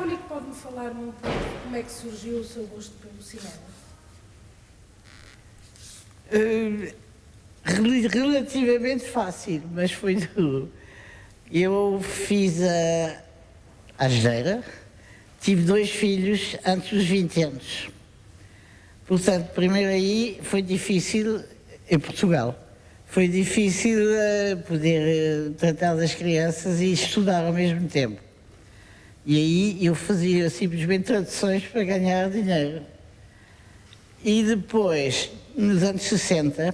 Mónico, pode-me falar um pouco de como é que surgiu o seu gosto pelo cinema? Relativamente fácil, mas foi duro. Eu fiz a asneira, tive 2 filhos antes dos 20 anos. Portanto, primeiro aí foi difícil, em Portugal, foi difícil poder tratar das crianças e estudar ao mesmo tempo. E aí eu fazia simplesmente traduções para ganhar dinheiro. E depois, nos anos 60,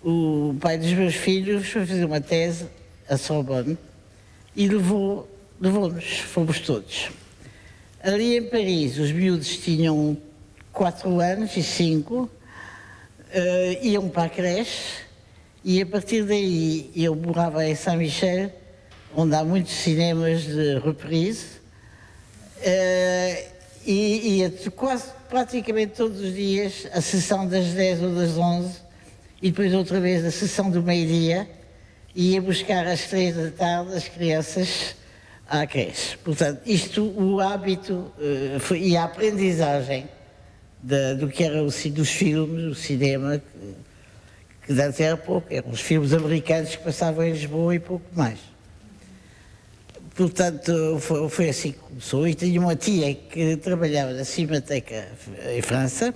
o pai dos meus filhos foi fazer uma tese a Sorbonne e levou-nos, fomos todos. Ali em Paris, os miúdos tinham 4 anos e 5, iam para a creche e a partir daí eu morava em Saint-Michel, onde há muitos cinemas de reprise, e ia quase praticamente todos os dias a sessão das 10 ou das 11 e depois outra vez a sessão do meio-dia e ia buscar às 3 da tarde as crianças à creche. Portanto, isto, o hábito e a aprendizagem do que era dos filmes, o cinema, que antes era pouco, eram os filmes americanos que passavam em Lisboa e pouco mais. Portanto, foi assim que começou. E tinha uma tia que trabalhava na Cinemateca em França,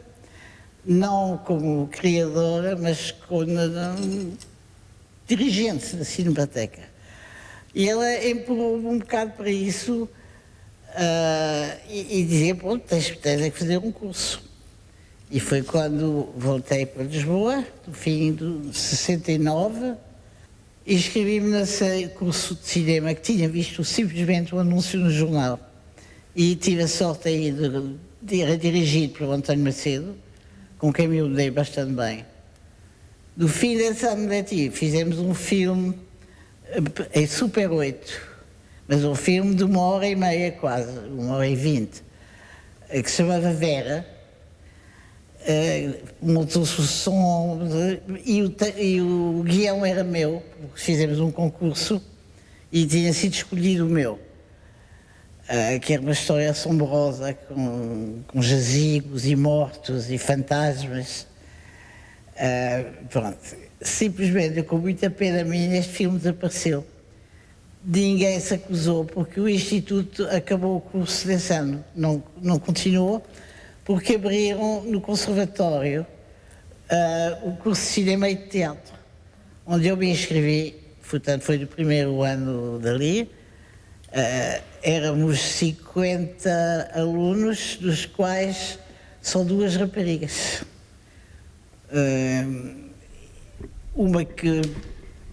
não como criadora, mas como dirigente da Cinemateca. E ela empurrou-me um bocado para isso e dizia, pô, tens que fazer um curso. E foi quando voltei para Lisboa, no fim de 69, e inscrevi-me nesse curso de cinema que tinha visto simplesmente um anúncio no jornal. E tive a sorte aí de ir dirigido por António Macedo, com quem me dei bastante bem. No fim desse ano letivo, fizemos um filme em Super 8, mas um filme de 1h30 quase, 1h20, que se chamava Vera. Montou-se o som e o guião era meu, porque fizemos um concurso e tinha sido escolhido o meu, que era uma história assombrosa com jazigos e mortos e fantasmas. Pronto, simplesmente com muita pena minha este filme desapareceu. Ninguém se acusou porque o Instituto acabou o curso desse ano, não continuou, porque abriram no Conservatório o curso de Cinema e de Teatro, onde eu me inscrevi, portanto foi do primeiro ano dali. Éramos 50 alunos, dos quais só 2 raparigas. Uma que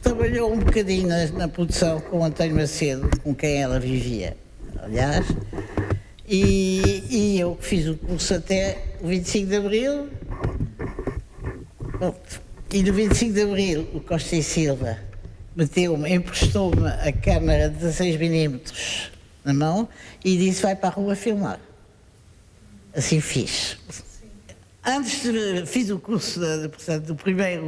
trabalhou um bocadinho na produção com o António Macedo, com quem ela vivia, aliás. E eu fiz o curso até o 25 de Abril. E no 25 de Abril o Costa e Silva emprestou-me a câmara de 16mm na mão e disse, vai para a rua filmar. Assim fiz. Antes fiz o curso portanto, do primeiro,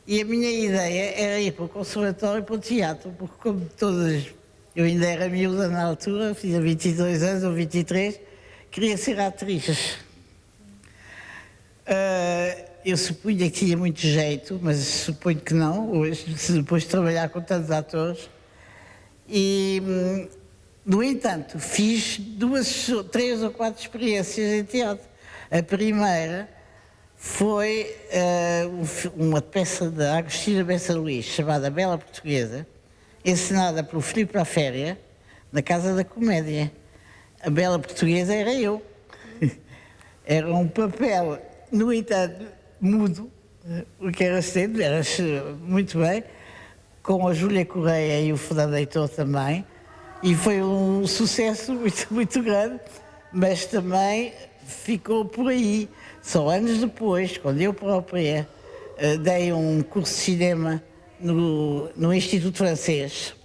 e a minha ideia era ir para o conservatório e para o teatro, porque como todas... Eu ainda era miúda na altura, fiz 22 anos ou 23, queria ser atriz. Eu supunha que tinha muito jeito, mas suponho que não, hoje, depois de trabalhar com tantos atores. E, no entanto, fiz 3 ou 4 experiências em teatro. A primeira foi uma peça de Agostina Bessa Luís, chamada Bela Portuguesa, encenada pelo Filipe Laféria, na Casa da Comédia. A Bela Portuguesa era eu. Era um papel, no entanto, mudo, o que era sempre, era muito bem, com a Júlia Correia e o Fernando Heitor também, e foi um sucesso muito, muito grande, mas também ficou por aí. Só anos depois, quando eu própria dei um curso de cinema no Instituto Francês,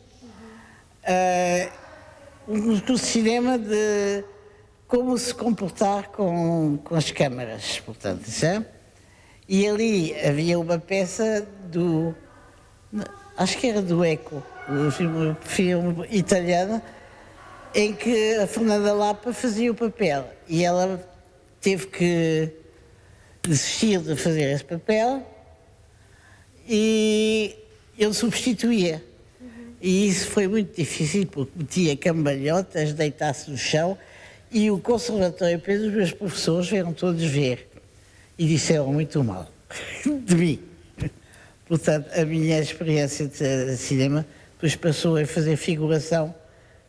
um curso de cinema de como se comportar com as câmaras, portanto, sabe? E ali havia uma peça acho que era do Eco, um filme italiano, em que a Fernanda Lapa fazia o papel e ela teve que desistir de fazer esse papel e eu substituía. E isso foi muito difícil porque metia cambalhotas, deitasse no chão e o conservatório, depois os meus professores vieram todos ver e disseram muito mal de mim. Portanto, a minha experiência de cinema depois passou a fazer figuração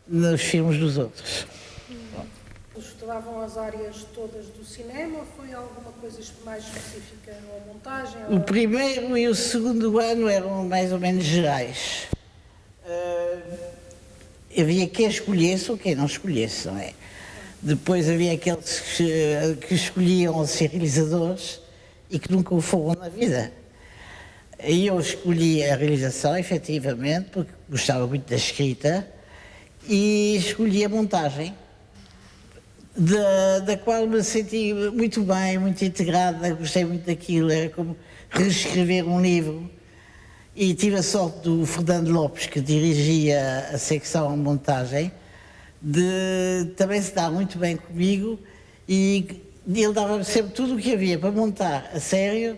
nos filmes dos outros. Estudavam as áreas todas do cinema ou foi alguma coisa mais específica, ou montagem? O primeiro e o segundo ano eram mais ou menos gerais. Havia quem escolhesse ou quem não escolhesse, não é? Depois havia aqueles que escolhiam ser realizadores e que nunca o foram na vida. E eu escolhi a realização, efetivamente, porque gostava muito da escrita, e escolhi a montagem, da qual me senti muito bem, muito integrada, gostei muito daquilo, era como reescrever um livro. E tive a sorte do Fernando Lopes, que dirigia a secção montagem, de também se dar muito bem comigo e ele dava-me sempre tudo o que havia para montar a sério.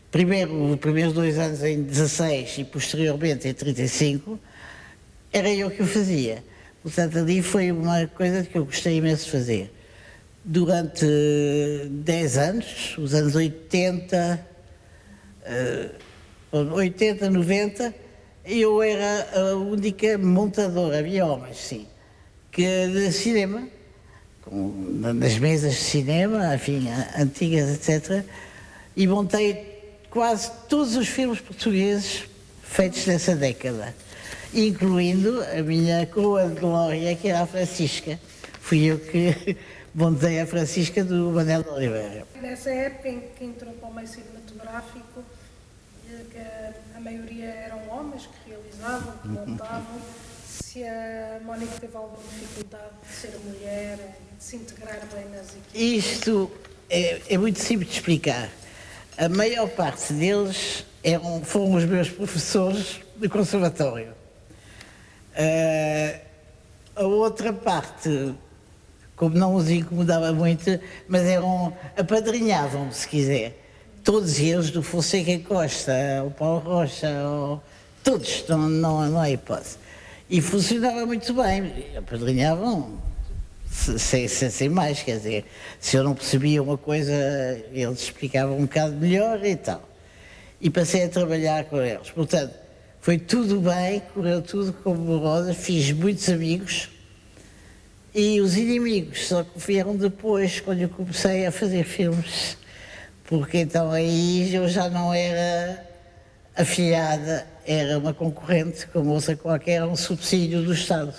Primeiro, os primeiros 2 anos em 16 e posteriormente em 35, era eu que o fazia. Portanto, ali foi uma coisa que eu gostei imenso de fazer. Durante 10 anos, os anos 80, 90, eu era a única montadora, havia homens, sim, que de cinema, nas mesas de cinema, enfim, antigas, etc., e montei quase todos os filmes portugueses feitos nessa década, incluindo a minha coroa de glória, que era a Francisca. Fui eu que montei a Francisca do Manuel de Oliveira. Nessa época em que entrou para o meio cinematográfico, que a maioria eram homens que realizavam, que montavam, se a Mónica teve alguma dificuldade de ser mulher e de se integrar bem nas equipes? Isto é muito simples de explicar. A maior parte deles foram os meus professores do conservatório. A outra parte, como não os incomodava muito, mas apadrinhavam-me, se quiser. Todos eles, do Fonseca Costa, o Paulo Rocha, todos, não há hipótese. E funcionava muito bem, apadrinhavam sem mais, quer dizer, se eu não percebia uma coisa, eles explicavam um bocado melhor e tal. E passei a trabalhar com eles. Portanto, foi tudo bem, correu tudo como rosa, fiz muitos amigos. E os inimigos só que vieram depois, quando eu comecei a fazer filmes. Porque então aí eu já não era afiliada, era uma concorrente, como outra qualquer, um subsídio do Estado.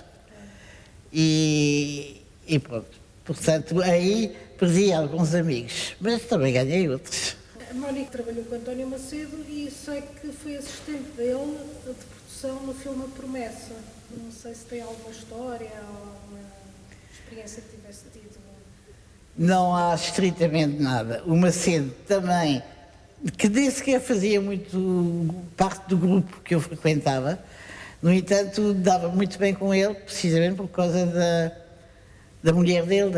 E pronto. Portanto, aí perdi alguns amigos, mas também ganhei outros. A Mónica trabalhou com António Macedo e sei que foi assistente dele de produção no filme A Promessa. Não sei se tem alguma história ou alguma experiência que tivesse tido. Não há estritamente nada. O Macedo também, que nem sequer fazia muito parte do grupo que eu frequentava, no entanto, dava muito bem com ele, precisamente por causa da mulher dele,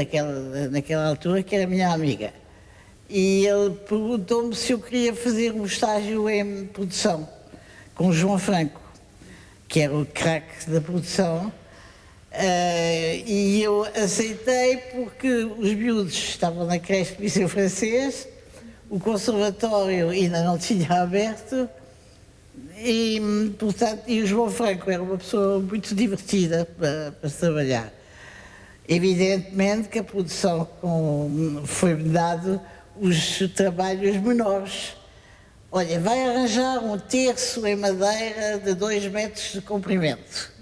naquela altura, que era minha amiga. E ele perguntou-me se eu queria fazer um estágio em produção, com o João Franco, que era o craque da produção. E eu aceitei porque os miúdos estavam na creche do Liceu Francês, o conservatório ainda não tinha aberto e, portanto, o João Franco era uma pessoa muito divertida para trabalhar. Evidentemente que a produção foi-me dado os trabalhos menores. Olha, vai arranjar um terço em madeira de 2 metros de comprimento.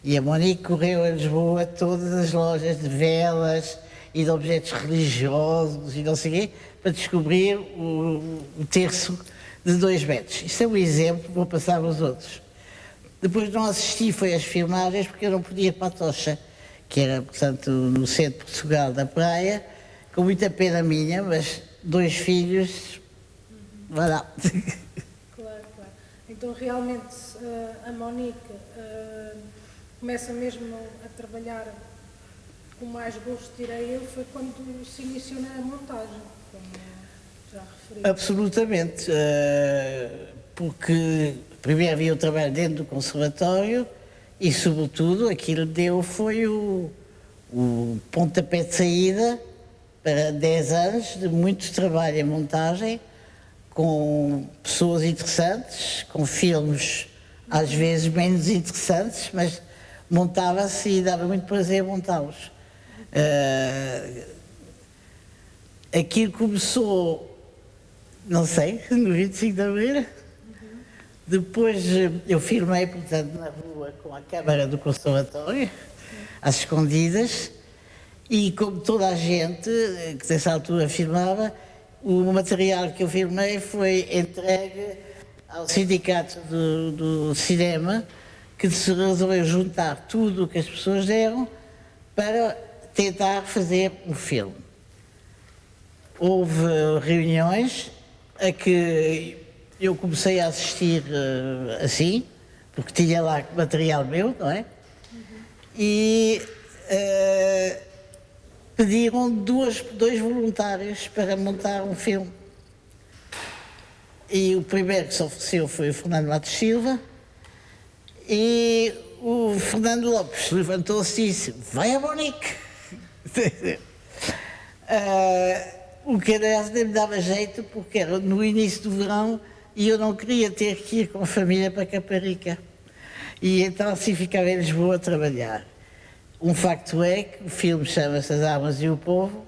E a Monique correu a Lisboa, todas as lojas de velas e de objetos religiosos e não sei o quê, para descobrir o terço de 2 metros. Isto é um exemplo, vou passar aos outros. Depois não assisti, foi às filmagens, porque eu não podia ir para a Tocha, que era, portanto, no centro de Portugal, da praia, com muita pena minha, mas 2 filhos, vai lá. Claro. Então, realmente, a Mónica começa mesmo a trabalhar com mais gosto, direi eu, foi quando se iniciou na montagem, como já referi. Absolutamente, porque primeiro havia o trabalho dentro do conservatório e, sobretudo, aquilo foi o pontapé de saída para 10 anos de muito trabalho em montagem, com pessoas interessantes, com filmes às vezes menos interessantes, mas montava-se e dava muito prazer montá-los. Aquilo começou, não sei, no 25 de Abril. Depois eu filmei, portanto, na rua com a câmara do conservatório, às escondidas, e como toda a gente que nessa altura filmava, o material que eu filmei foi entregue ao sindicato do cinema, que se resolveu juntar tudo o que as pessoas deram para tentar fazer um filme. Houve reuniões a que eu comecei a assistir assim, porque tinha lá material meu, não é? E pediram dois voluntários para montar um filme. E o primeiro que se ofereceu foi o Fernando Matos Silva, e o Fernando Lopes levantou-se e disse: vai a Monique! O que aliás nem me dava jeito, porque era no início do verão e eu não queria ter que ir com a família para Caparica. E então assim ficava em Lisboa a trabalhar. Um facto é que o filme chama-se As Armas e o Povo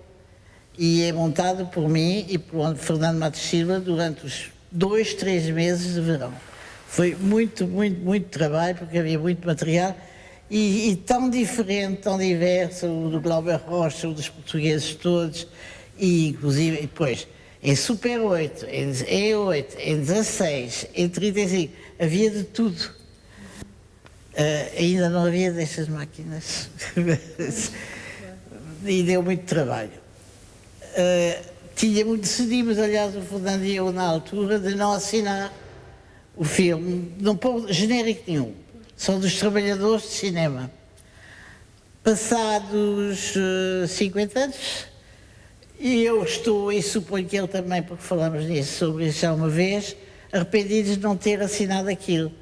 e é montado por mim e por Fernando Matos Silva durante os 2, 3 meses de verão. Foi muito, muito, muito trabalho, porque havia muito material e tão diferente, tão diverso, o do Glauber Rocha, o dos portugueses todos, e inclusive depois em Super 8, em E8, em 16, em 35, havia de tudo. Ainda não havia destas máquinas e deu muito trabalho. Decidimos, aliás, o Fernando e eu, na altura, de não assinar o filme, não pôr genérico nenhum, só dos trabalhadores de cinema. Passados 50 anos, e eu estou, e suponho que ele também, porque falamos nisso, sobre isso já uma vez, arrependidos de não ter assinado aquilo,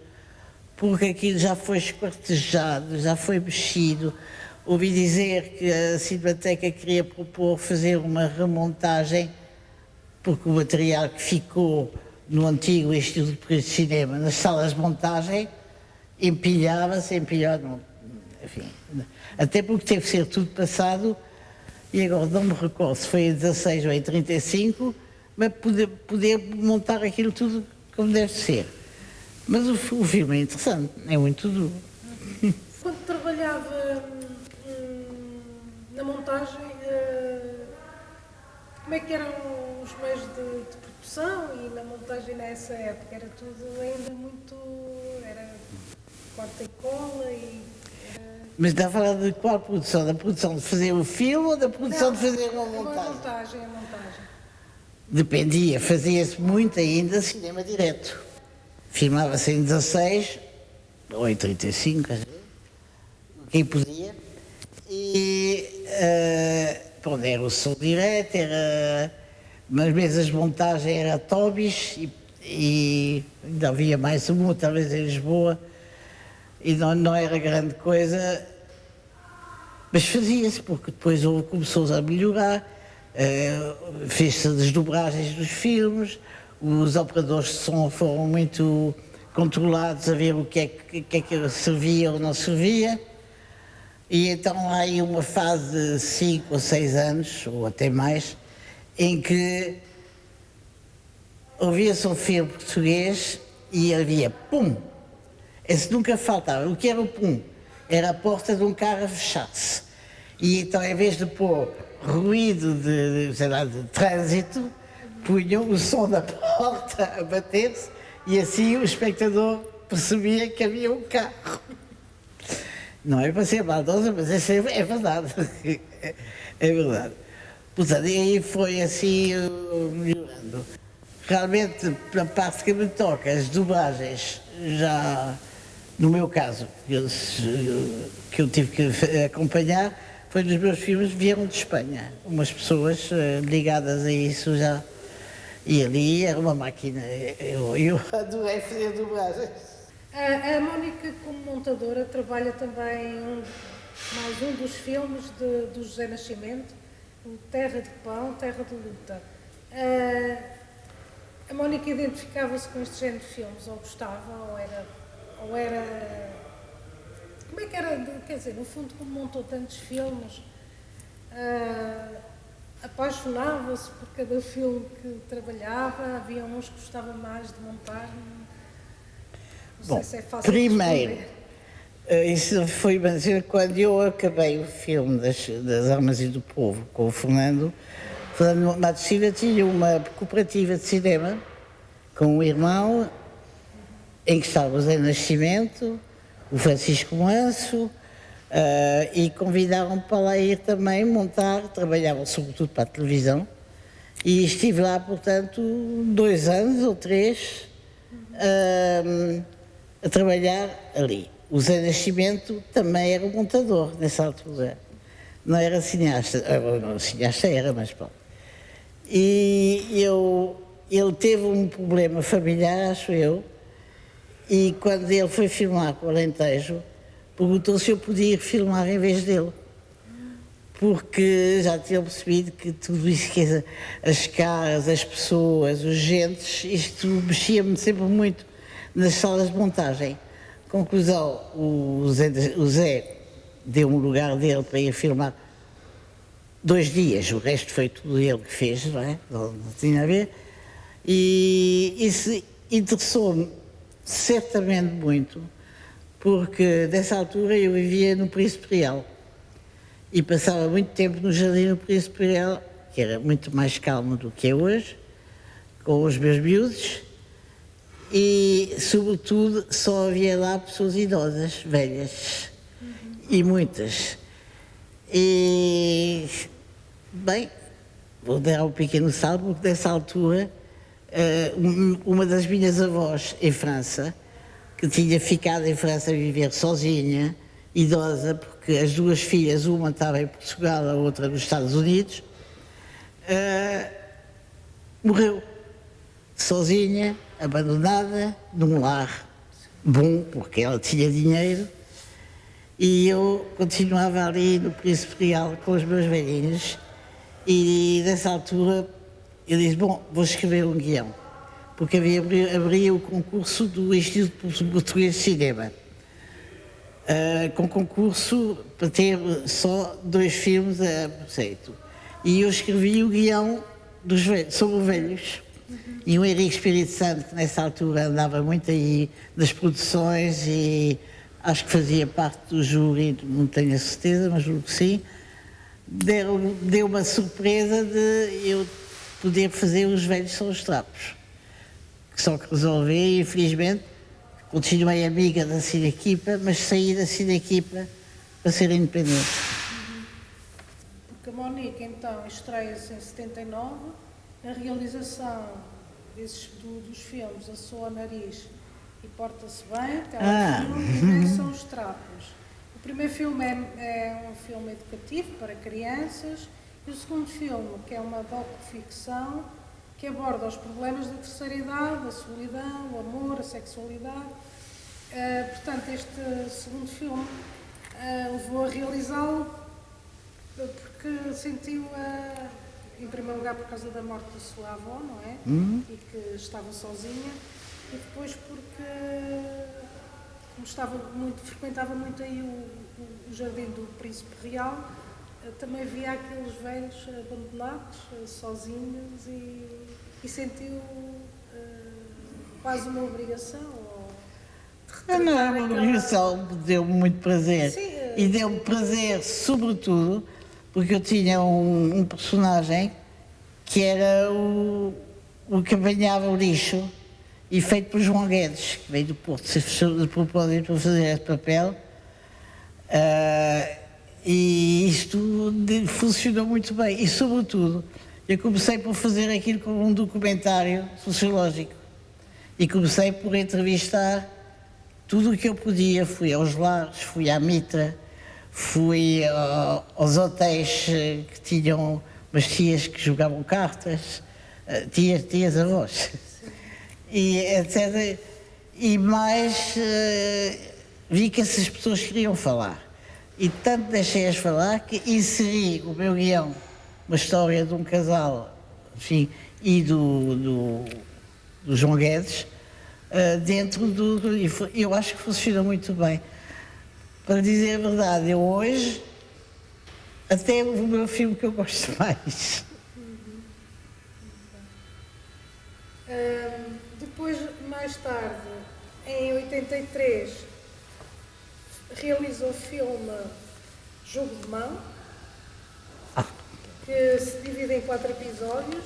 porque aquilo já foi esquartejado, já foi mexido. Ouvi dizer que a Cinemateca queria propor fazer uma remontagem, porque o material que ficou no antigo Instituto de Cinema, nas salas de montagem, empilhava-se, enfim, até porque teve que ser tudo passado, e agora não me recordo se foi em 16 ou em 35, mas poder montar aquilo tudo como deve ser. Mas o filme é interessante, é muito duro. Quando trabalhava na montagem, como é que eram os meios de produção e na montagem nessa época? Era tudo ainda muito... era corta e cola e... Mas está a falar de qual produção? Da produção de fazer o filme ou da produção de fazer uma montagem? A montagem. Dependia, fazia-se muito ainda cinema direto. Filmava-se em 16 ou em 35, às vezes, quem podia. E pronto, era o som direto, era nas mesas de montagem era Tobis e ainda havia mais uma, talvez em Lisboa, e não era grande coisa, mas fazia-se, porque depois começou a melhorar, fez-se as desdobragens dos filmes, os operadores de som foram muito controlados a ver o que é que servia ou não servia, e então há aí uma fase de 5 ou 6 anos, ou até mais, em que ouvia-se um filme português e havia pum! Esse nunca faltava. O que era o pum? Era a porta de um carro a fechar-se. E então, em vez de pôr ruído de trânsito, punham o som da porta a bater-se e assim o espectador percebia que havia um carro. Não é para ser maldosa, mas isso é verdade. É verdade. Portanto, e aí foi assim melhorando. Realmente, na parte que me toca, as dobragens, já no meu caso, que eu tive que acompanhar, foi dos meus filmes, vieram de Espanha. Umas pessoas ligadas a isso já. E ali era uma máquina. Eu adorei fazer dobragens. A Mónica, como montadora, trabalha também mais um dos filmes do José Nascimento, o Terra de Pão, Terra de Luta. A Mónica identificava-se com este género de filmes, ou gostava, ou era... Como é que era? Quer dizer, no fundo, como montou tantos filmes, apaixonava-se por cada filme que trabalhava, havia uns que gostava mais de montar. Não sei se é fácil primeiro, de isso foi, mas quando eu acabei o filme das Armas e do Povo com o Fernando Matos Silva tinha uma cooperativa de cinema com um irmão em que estava o Zé Nascimento, o Francisco Manso, e convidaram-me para lá ir também montar, trabalhavam sobretudo para a televisão, e estive lá, portanto, 2 anos ou 3 a trabalhar ali. O Zé Nascimento também era um montador nessa altura, não era cineasta, não, cineasta era, mas pronto. E ele teve um problema familiar, acho eu, e quando ele foi filmar com o Alentejo, perguntou se eu podia ir filmar em vez dele. Porque já tinha percebido que tudo isso, que as caras, as pessoas, os gentes, isto mexia-me sempre muito nas salas de montagem. Conclusão, o Zé deu um lugar dele para ir filmar 2 dias, o resto foi tudo ele que fez, não é? Não tinha a ver. E isso interessou-me certamente muito, porque nessa altura eu vivia no Príncipe Real e passava muito tempo no Jardim do Príncipe Real, que era muito mais calmo do que é hoje, com os meus miúdos, e sobretudo só havia lá pessoas idosas, velhas, e muitas. E, bem, vou dar um pequeno salto, porque nessa altura uma das minhas avós em França, que tinha ficado em França a viver sozinha, idosa, porque as 2 filhas, uma estava em Portugal, a outra nos Estados Unidos, morreu sozinha, abandonada, num lar bom, porque ela tinha dinheiro, e eu continuava ali no Príncipe Real com os meus velhinhos, e nessa altura eu disse, bom, vou escrever um guião, porque abria o concurso do Instituto Português de Cinema, com concurso para ter só 2 filmes a preceito. E eu escrevi o guião sobre os velhos. E o Henrique Espírito Santo, que nessa altura andava muito aí nas produções e acho que fazia parte do júri, não tenho a certeza, mas julgo que sim, deu uma surpresa de eu poder fazer Os Velhos São os Trapos. Só que resolvi, infelizmente, continuei amiga da Cinequipa, mas saí da Cinequipa para ser independente. Porque a Mónica, então, estreia-se em 79, na realização dos filmes A Soa ao Nariz e Porta-se Bem, telefilme, e São os Trapos. O primeiro filme é um filme educativo para crianças, e o segundo filme, que é uma docu-ficção, que aborda os problemas da terceira idade, a solidão, o amor, a sexualidade. Portanto, este segundo filme levou a realizá-lo porque sentiu, em primeiro lugar, por causa da morte da sua avó, não é? E que estava sozinha, e depois porque, como frequentava muito aí o Jardim do Príncipe Real, também via aqueles velhos abandonados, sozinhos, e sentiu quase uma obrigação. Não é uma obrigação, deu-me muito prazer. Sim, e deu-me prazer, sobretudo, porque eu tinha um personagem que era o que apanhava o lixo, e feito por João Guedes, que veio do Porto, se fechou de propósito para fazer esse papel. E isto funcionou muito bem. E, sobretudo, eu comecei por fazer aquilo como um documentário sociológico. E comecei por entrevistar tudo o que eu podia. Fui aos lares, fui à Mitra, fui aos hotéis que tinham umas tias que jogavam cartas, tias avós, e etc. E mais vi que essas pessoas queriam falar. E tanto deixei-as falar que inseri o meu guião, uma história de um casal, enfim, e do João Guedes, dentro do... Eu acho que funciona muito bem. Para dizer a verdade, eu hoje, até o meu filme que eu gosto mais. Depois, mais tarde, em 83, realizou o filme Jogo de Mão, que se divide em 4 episódios,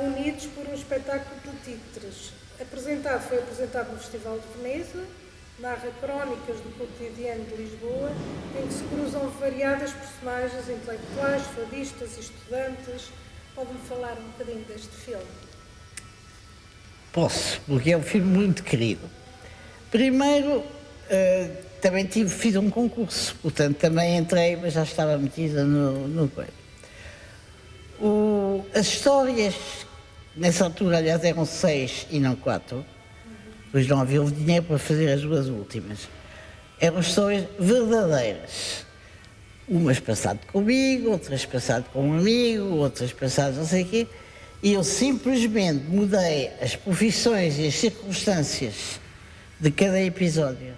unidos por um espetáculo de títeres. Foi apresentado no Festival de Veneza, narra crónicas do cotidiano de Lisboa, em que se cruzam variadas personagens intelectuais, fadistas e estudantes. Pode-me falar um bocadinho deste filme? Posso, porque é um filme muito querido. Primeiro, também fiz um concurso, portanto também entrei, mas já estava metida no coelho. As histórias, nessa altura, aliás, eram 6 e não 4, pois não havia dinheiro para fazer as 2 últimas. Eram histórias verdadeiras. Umas passadas comigo, outras passadas com um amigo, outras passadas não sei o quê. E eu simplesmente mudei as profissões e as circunstâncias de cada episódio.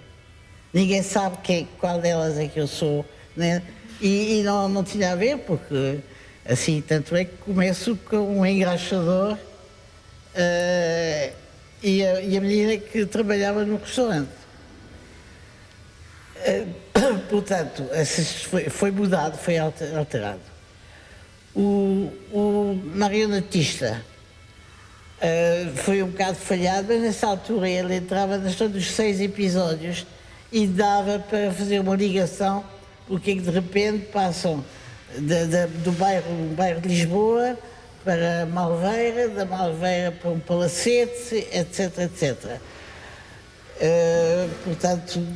Ninguém sabe qual delas é que eu sou, né? E não tinha a ver, porque assim, tanto é que começo com um engraxador e a menina que trabalhava no restaurante. Portanto, foi mudado, foi alterado. O marionetista foi um bocado falhado, mas nessa altura ele entrava nas todos os 6 episódios e dava para fazer uma ligação, porque de repente passam do bairro de Lisboa para Malveira, da Malveira para um palacete, etc, etc. Portanto,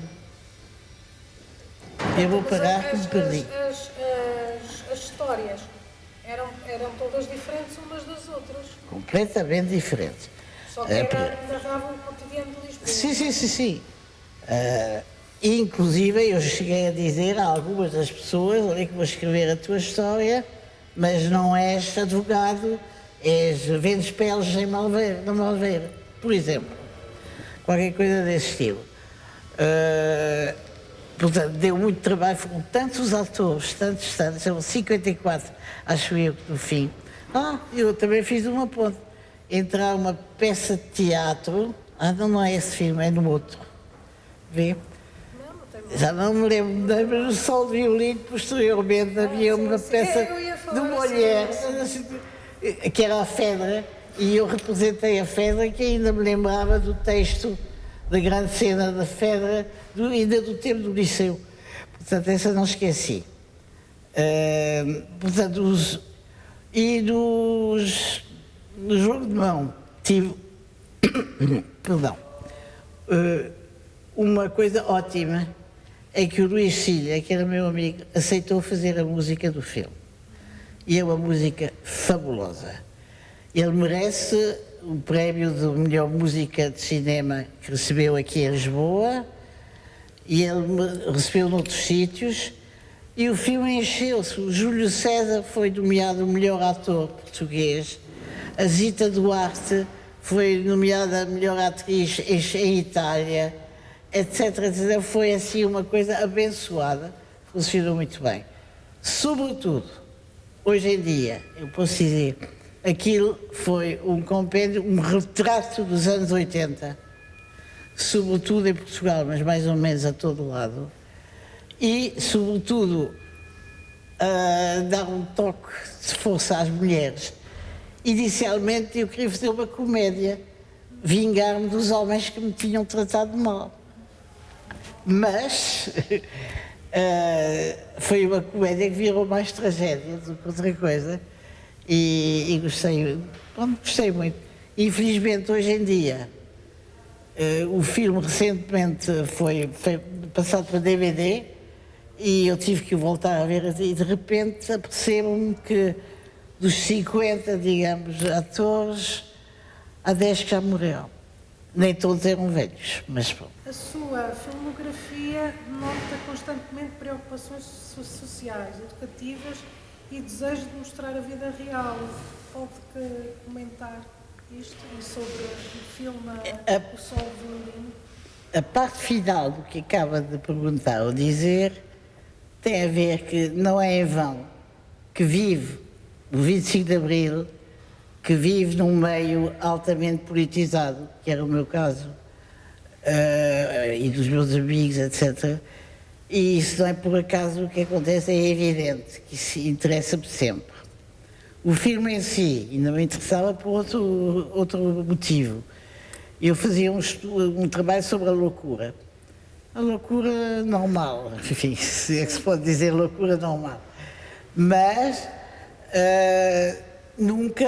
eu vou parar que me perdi. As histórias eram todas diferentes umas das outras? Completamente diferentes. Só que narravam o cotidiano de Lisboa? Sim. Inclusive, eu cheguei a dizer a algumas das pessoas: olha que vou escrever a tua história, mas não és advogado, vendes peles na Malveira, por exemplo. Qualquer coisa desse estilo. Portanto, deu muito trabalho, foram tantos atores, tantos, são 54, acho eu, no fim. Eu também fiz uma ponte. Entrar uma peça de teatro, não é esse filme, é no outro. Vê? Já não me lembro, mas no Sol de Violino, posteriormente, havia uma peça de mulher, que era a Fedra, e eu representei a Fedra, que ainda me lembrava do texto da grande cena da Fedra, ainda do tempo do Liceu. Portanto, essa não esqueci. Portanto, no Jogo de Mão, tive, perdão, uma coisa ótima, é que o Luís Cília, que era meu amigo, aceitou fazer a música do filme. E é uma música fabulosa. Ele merece o prémio de melhor música de cinema que recebeu aqui em Lisboa, e ele recebeu noutros sítios, e o filme encheu-se. O Júlio César foi nomeado o melhor ator português, a Zita Duarte foi nomeada a melhor atriz em Itália, etc, etc. Foi assim uma coisa abençoada, funcionou muito bem. Sobretudo, hoje em dia, eu posso dizer, aquilo foi um compêndio, um retrato dos anos 80, sobretudo em Portugal, mas mais ou menos a todo lado, e, sobretudo, dar um toque de força às mulheres. Inicialmente, eu queria fazer uma comédia, vingar-me dos homens que me tinham tratado mal. Mas foi uma comédia que virou mais tragédia do que outra coisa, e gostei muito. Infelizmente, hoje em dia, o filme recentemente foi passado para DVD, e eu tive que o voltar a ver e de repente apercebo-me que dos 50, digamos, atores, há 10 que já morreram. Nem todos eram velhos, mas pronto. A sua filmografia nota constantemente preocupações sociais, educativas e desejo de mostrar a vida real. Pode comentar isto e sobre o filme O Sol Violino? A parte final do que acaba de perguntar ou dizer tem a ver que não é em vão que vive o 25 de Abril, que vive num meio altamente politizado, que era o meu caso, e dos meus amigos, etc. E isso não é por acaso o que acontece, é evidente, que isso interessa-me sempre. O filme em si ainda me interessava por outro motivo. Eu fazia um trabalho sobre a loucura. A loucura normal, enfim, se é que se pode dizer loucura normal. Mas nunca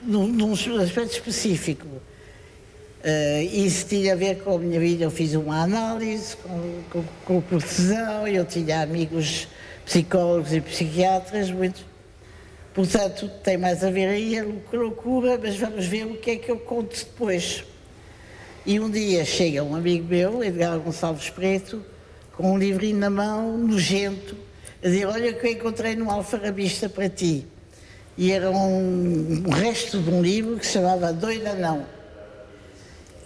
num aspecto específico. Isso tinha a ver com a minha vida. Eu fiz uma análise com cortesão, eu tinha amigos psicólogos e psiquiatras, muitos. Portanto, tem mais a ver aí a loucura, mas vamos ver o que é que eu conto depois. E um dia chega um amigo meu, Edgar Gonçalves Preto, com um livrinho na mão, nojento, a dizer: olha o que eu encontrei no Alfarrabista para ti. E era um resto de um livro que se chamava Doida Não,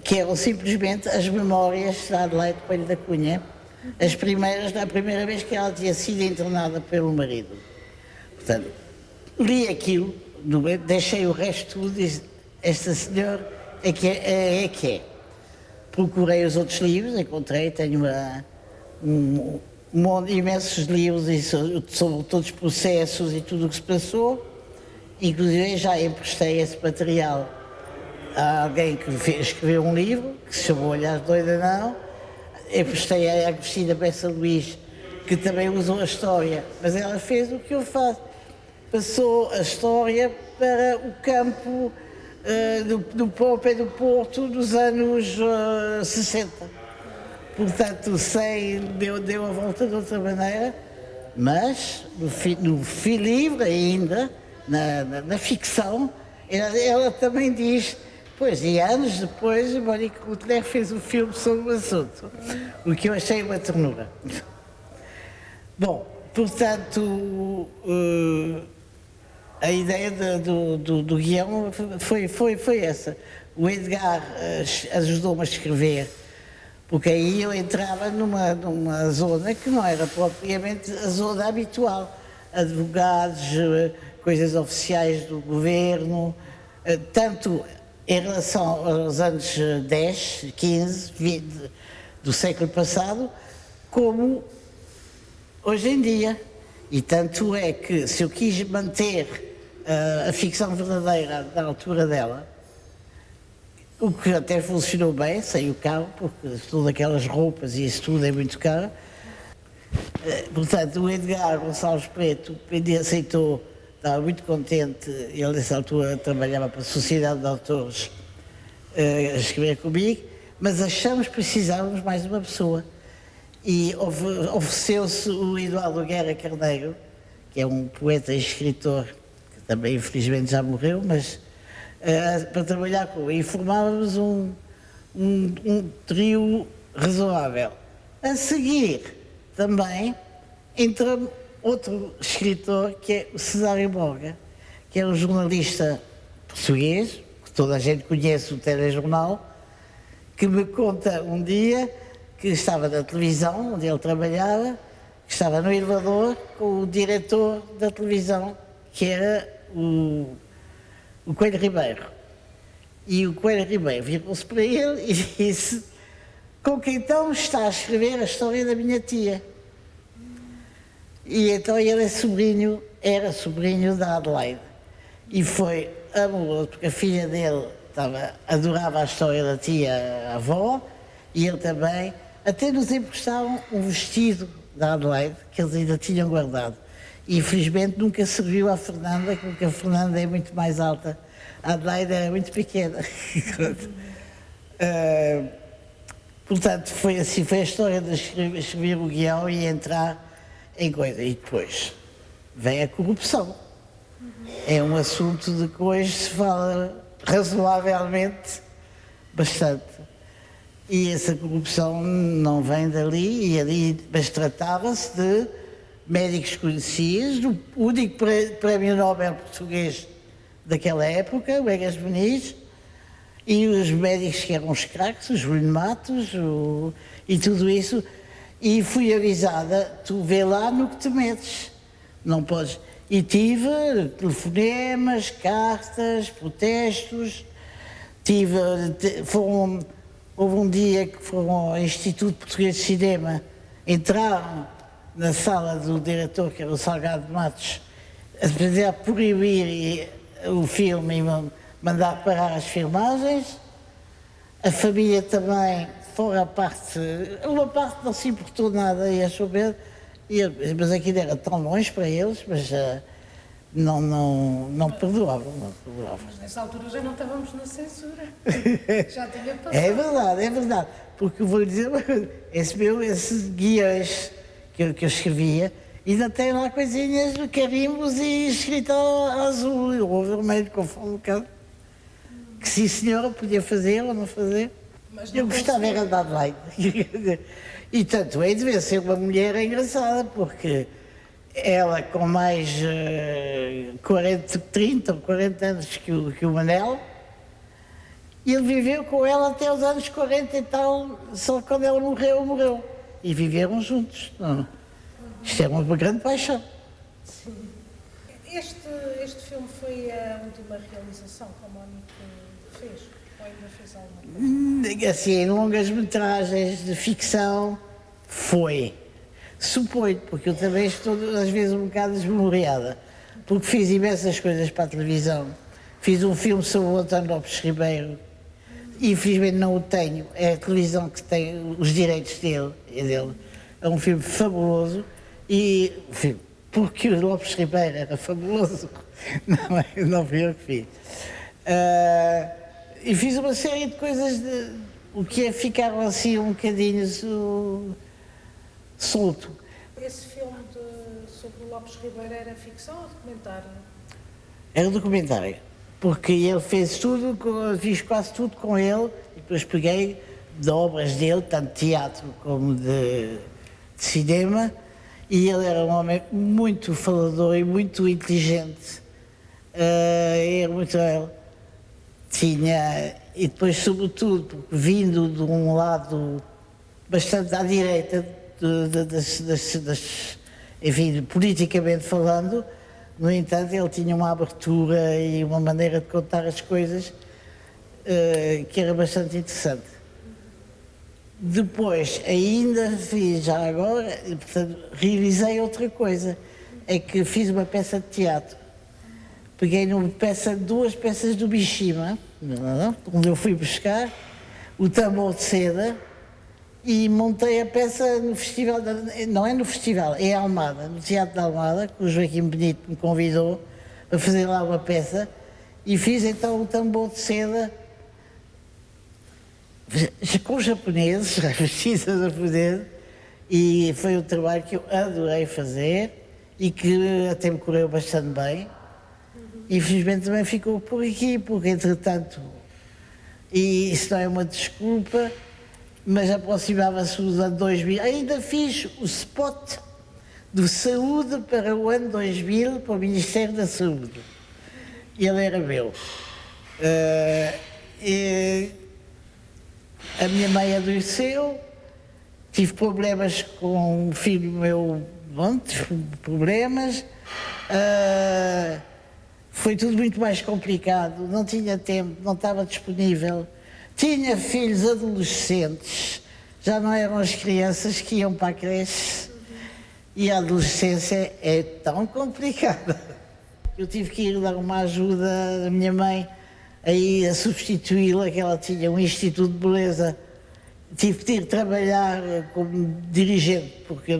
que eram simplesmente as memórias da Adelaide Coelho da Cunha, as primeiras, da primeira vez que ela tinha sido internada pelo marido. Portanto, li aquilo, deixei o resto tudo e disse: esta senhora é que é. Procurei os outros livros, encontrei, tenho imensos livros sobre todos os processos e tudo o que se passou, inclusive já emprestei esse material a alguém que escreveu um livro, que se chamou Olhar Doida Não, emprestei a Agostina Bessa Luís, que também usou a história, mas ela fez o que eu faço, passou a história para o campo do pé do Porto dos anos 60. Portanto, deu a volta de outra maneira, mas no livro ainda, na ficção, ela também diz, pois, e anos depois, a Mónica Coutler fez um filme sobre o assunto, o que eu achei uma ternura. Bom, portanto, a ideia do guião foi essa. O Edgar ajudou-me a escrever, porque aí eu entrava numa zona que não era propriamente a zona habitual. Advogados, coisas oficiais do governo, tanto em relação aos anos 10, 15, 20 do século passado, como hoje em dia. E tanto é que, se eu quis manter a ficção verdadeira da altura dela, o que até funcionou bem, saiu caro, porque todas aquelas roupas e isso tudo é muito caro. Portanto, o Edgar Gonçalves Preto aceitou, estava muito contente, ele nessa altura trabalhava para a Sociedade de Autores, a escrever comigo, mas achamos que precisávamos mais de uma pessoa. E ofereceu-se o Eduardo Guerra Carneiro, que é um poeta e escritor, que também infelizmente já morreu, mas para trabalhar com ele. E formávamos um trio razoável. A seguir, também, entra outro escritor, que é o Cesário Borga, que é um jornalista português, que toda a gente conhece, o telejornal, que me conta um dia que estava na televisão, onde ele trabalhava, que estava no elevador com o diretor da televisão, que era o Coelho Ribeiro. E o Coelho Ribeiro virou-se para ele e disse: com que então está a escrever a história da minha tia? E então ele era sobrinho da Adelaide. E foi amoroso, porque a filha dele adorava a história da tia-avó, e ele também. Até nos emprestaram um vestido da Adelaide, que eles ainda tinham guardado. E, infelizmente, nunca serviu à Fernanda, porque a Fernanda é muito mais alta. A Adelaide era muito pequena. Portanto, foi assim, foi a história de escrever o guião e entrar em coisa. E depois vem a corrupção. É um assunto de que hoje se fala razoavelmente bastante. E essa corrupção não vem dali, mas tratava-se de médicos conhecidos, o único prémio Nobel português daquela época, o Egas Muniz, e os médicos que eram os craques, os Bruno Matos, e tudo isso. E fui avisada, tu vê lá no que te metes, não podes. E tive telefonemas, cartas, protestos, houve um dia que foram ao Instituto Português de Cinema, entraram na sala do diretor, que era o Salgado Matos, a proibir o filme e mandar parar as filmagens. A família também, fora a parte, uma parte não se importou nada e achou bem, mas aquilo era tão longe para eles, mas não perdoavam, não perdoavam. Mas nessa altura já não estávamos na censura. Já tinha passado. É verdade, porque eu vou dizer uma coisa, esses guiões que eu escrevia, ainda tem lá coisinhas de carimbos e escrito azul ou vermelho, conforme o caso. Que sim, senhora, podia fazer ou não fazer. Mas eu gostava era de dar like. E tanto é, devia ser uma mulher engraçada, porque ela com mais 30 ou 40 anos que o Manel, e ele viveu com ela até os anos 40 e tal, só quando ela morreu. E viveram juntos. Não. Isto é uma grande paixão. Sim. Este filme foi a última realização que a Mónica fez? Ou ainda fez alguma coisa? Assim, em longas metragens de ficção, foi. Suponho, porque eu também estou às vezes um bocado desmemoriada, porque fiz imensas coisas para a televisão. Fiz um filme sobre o António Lopes Ribeiro, e infelizmente não o tenho, é a televisão que tem os direitos dele. É um filme fabuloso, e porque o Lopes Ribeiro era fabuloso, não fui eu que fiz. E fiz uma série de coisas, o que ficaram assim um bocadinho solto. Esse filme sobre o Lopes Ribeiro era ficção ou documentário? Era documentário, porque ele fez tudo, fiz quase tudo com ele, e depois peguei de obras dele, tanto de teatro como de cinema, e ele era um homem muito falador e muito inteligente. Era muito ele. E depois, sobretudo, vindo de um lado bastante à direita, enfim, politicamente falando, no entanto, ele tinha uma abertura e uma maneira de contar as coisas que era bastante interessante. Depois, ainda fiz, já agora, portanto, realizei outra coisa, é que fiz uma peça de teatro. Peguei duas peças do Mishima, onde eu fui buscar o Tambor de Seda, e montei a peça no festival, não é no festival, é em Almada, no Teatro de Almada, que o Joaquim Benito me convidou a fazer lá uma peça, e fiz então o Tambor de Seda com os japoneses, vestidos a fazer, e foi um trabalho que eu adorei fazer e que até me correu bastante bem. Infelizmente também ficou por aqui, porque entretanto, e isso não é uma desculpa, mas aproximava-se o ano 2000, ainda fiz o spot do Saúde para o ano 2000, para o Ministério da Saúde. Ele era meu. A minha mãe adoeceu, tive problemas com um filho meu, muitos problemas. Foi tudo muito mais complicado, não tinha tempo, não estava disponível. Tinha filhos adolescentes, já não eram as crianças que iam para a creche. E a adolescência é tão complicada. Eu tive que ir dar uma ajuda à minha mãe a substituí-la, que ela tinha um instituto de beleza. Tive que ir trabalhar como dirigente, porque eu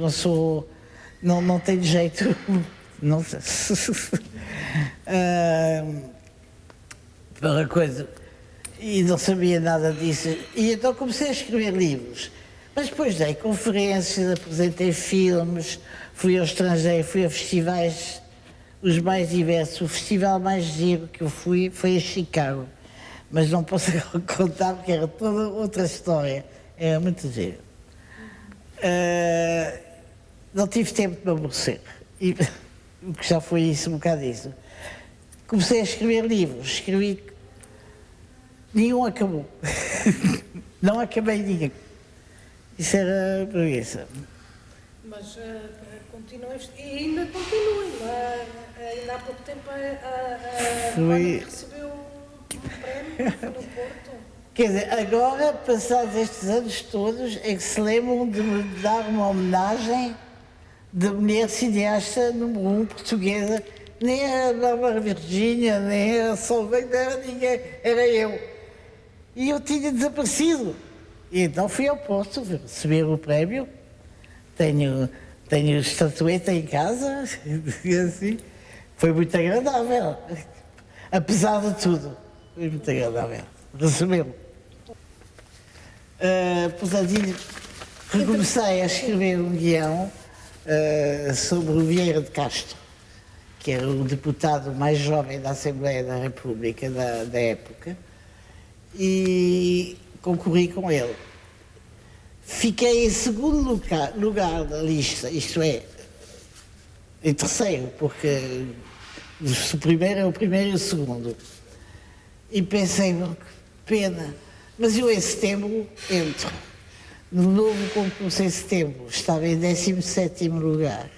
não tenho jeito. Não sei. Para coisa. e não sabia nada disso. E então comecei a escrever livros. Mas depois dei conferências, apresentei filmes, fui ao estrangeiro, fui a festivais os mais diversos. O festival mais giro que eu fui foi a Chicago. Mas não posso contar porque era toda outra história. Era muito giro. Não tive tempo de me aborrecer. E já foi isso, um bocado isso. Comecei a escrever livros, escrevi. Nenhum acabou. Não acabei nenhum. Isso era preguiça. Mas continuas e ainda continuas, não é? Ainda há pouco tempo a Mónica recebeu um prémio, foi no Porto. Quer dizer, agora, passados estes anos todos, é que se lembram de me dar uma homenagem de mulher cineasta número 1 portuguesa. Nem era a Bárbara Virgínia, nem era a Solveig, não era ninguém, era eu. E eu tinha desaparecido. E então fui ao Porto receber o prémio. Tenho estatueta em casa, assim. Foi muito agradável. Apesar de tudo, foi muito agradável. Recebeu. Portanto, recomecei a escrever um guião sobre o Vieira de Castro, que era o deputado mais jovem da Assembleia da República da época, e concorri com ele. Fiquei em segundo lugar da lista, isto é, em terceiro, porque o primeiro é o primeiro e o segundo. E pensei, que pena, mas eu em setembro entro. No novo concurso em setembro estava em 17º lugar.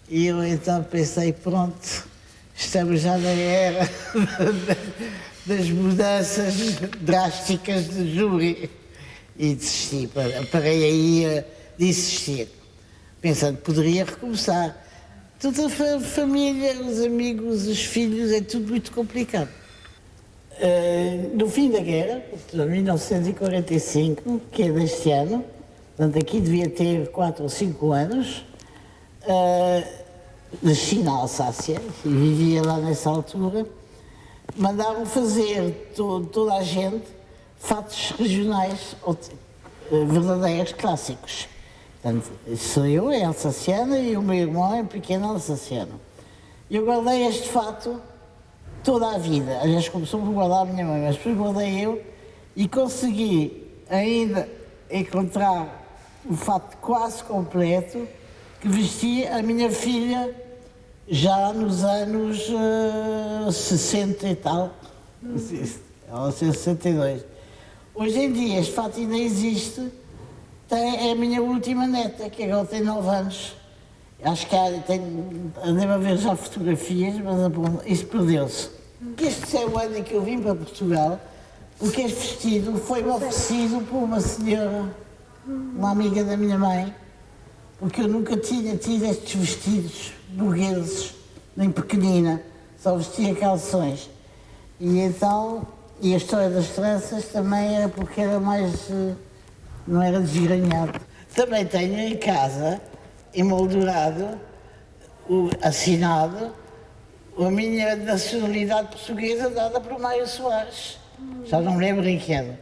E eu então pensei, pronto, estamos já na era das mudanças drásticas de júri. E desisti, parei aí de insistir, pensando que poderia recomeçar. Toda a família, os amigos, os filhos, é tudo muito complicado. No fim da guerra, em 1945, que é deste ano, portanto aqui devia ter 4 ou 5 anos, nasci na Alsácia e vivia lá nessa altura, mandaram fazer toda a gente fatos regionais verdadeiros, clássicos. Portanto, sou eu, é alsaciana, e o meu irmão é pequeno alsaciano. Eu guardei este fato toda a vida. Aliás, começou por guardar a minha mãe, mas depois guardei eu e consegui ainda encontrar o fato quase completo que vestia a minha filha já nos anos 60 e tal. Ela tem 62. Hoje em dia este fato ainda existe, é a minha última neta, que agora tem 9 anos. Acho que deve haver já fotografias, mas isso perdeu-se. Este é o ano em que eu vim para Portugal, porque este vestido foi-me oferecido por uma senhora, uma amiga da minha mãe, porque eu nunca tinha tido estes vestidos burgueses, nem pequenina, só vestia calções. E então, e a história das tranças também era porque era mais, não era desgranhado. Também tenho em casa, emoldurado, assinado, a minha nacionalidade portuguesa dada por Mário Soares. Já não me lembro em que ano.